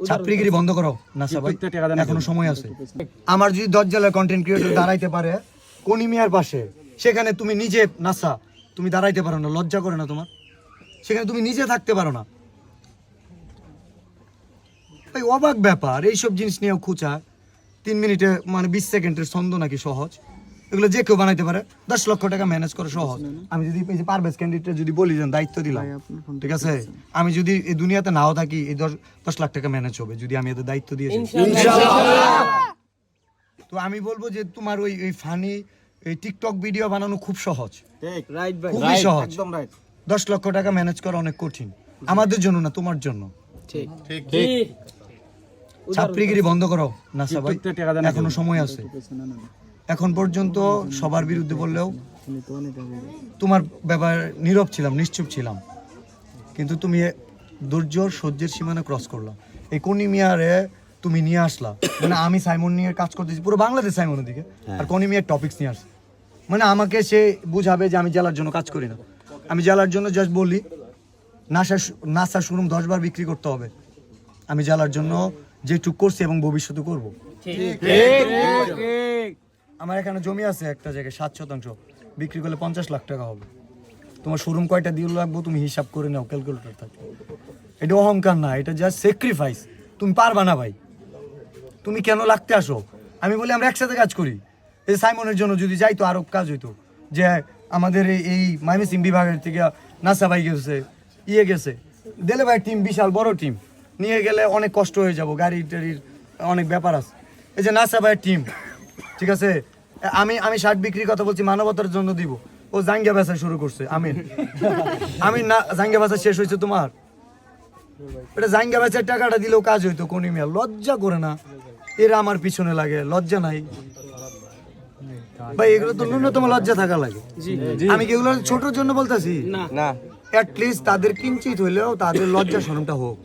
ছাত্রীগিরি বন্ধ করো নাসা ভাই, এখনো সময় আছে। আমার যদি 10 জেলার কন্টেন্ট ক্রিয়েটর দাঁড়াইতে পারে কোনি মিয়ার পাশে, সেখানে তুমি নিজে নাসা তুমি দাঁড়াইতে পারো না? লজ্জা করে না তোমার? সেখানে তুমি নিজে থাকতে পারো না? ভাই অবাক ব্যাপার, এইসব জিনিস নিয়েও খুঁচা 3 মিনিটে মানে 20 সেকেন্ডের ছন্দ নাকি সহজ? এগুলো যে কেউ বানাইতে পারে। 10 লক্ষ টাকা ম্যানেজ করা সহজ। আমি যদি এই যে পারভেজ ক্যান্ডিডেট যদি বলি যে দায়িত্ব দিলাম, ঠিক আছে, আমি যদি এই দুনিয়াতে নাও থাকি, এই 10 লাখ টাকা ম্যানেজ হবে যদি আমি এদের দায়িত্ব দিয়েছি ইনশাআল্লাহ। তো আমি বলবো যে তোমার ওই ফানি এই টিকটক ভিডিও বানানো খুব সহজ, ঠিক রাইট ভাই, খুবই সহজ। একদম রাইট। 10 লক্ষ টাকা ম্যানেজ করা অনেক কঠিন, আমাদের জন্য না, তোমার জন্য। ঠিক ঠিক ঠিক। ছাত্রীগিরি বন্ধ করো নাসা ভাই, এখনো সময় আছে। এখন পর্যন্ত সবার বিরুদ্ধে বললেও তোমার ব্যাপার নীরব ছিলাম, নিশ্চুপ ছিলাম, কিন্তু তুমি ধৈর্য সহ্যের সীমানা ক্রস করলা। এই কোনি মিয়ারে তুমি নিয়ে আসলা, মানে আমি সাইমন নিয়ে কাজ করতেছি পুরো বাংলাদেশ সাইমনের দিকে, আর কোনি মিয়ার টপিকস নিয়ে আসছে। মানে আমাকে সে বুঝাবে যে আমি জেলার জন্য কাজ করি না। আমি জেলার জন্য জাস্ট বলি নাসা শোরুম 10 বার বিক্রি করতে হবে। আমি জেলার জন্য যেটুক করছি এবং ভবিষ্যতে করবো। আমার এখানে জমি আছে একটা জায়গায় 7% বিক্রি করলে 50 লাখ টাকা হবে। তোমার শোরুম কয়টা দিয়ে লাগবো তুমি হিসাব করে নাও, ক্যালকুলেটর থাকে। এটা অহংকার না, এটা জাস্ট স্যাক্রিফাইস। তুমি পারবা না ভাই, তুমি কেন লাগতে আসো? আমি বলি আমরা একসাথে কাজ করি। এই সাইমনের জন্য যদি যাইতো আরো কাজ হইতো, যে আমাদের এই ময়মনসিংহ বিভাগের থেকে নাসা ভাই গেছে, গেছে দেলে ভাই টিম, বিশাল বড় টিম নিয়ে গেলে অনেক কষ্ট হয়ে যাব, গাড়ি টাড়ির অনেক ব্যাপার আছে। এই যে নাসা ভাইয়ের টিম, ঠিক আছে, আমি শার্ট বিক্রির কথা বলছি, মানবতার জন্য দিব। ও জাঙ্গা বেচা শুরু করছে। আমি না জাঙ্গা বেচা শেষ হয়েছে তোমার? এটা জাঙ্গা বেচার টাকাটা দিলেও কাজ হইতো। কোনি মিয়া লজ্জা করে না? এরা আমার পিছনে লাগে, লজ্জা নাই ভাই? এগুলো তো ন্যূনতম লজ্জা থাকা লাগে। আমি কি এগুলো ছোটর জন্য বলতেছি? না, অ্যাট লিস্ট তাদের কিঞ্চিত হইলেও তাদের লজ্জা শরমটা হোক।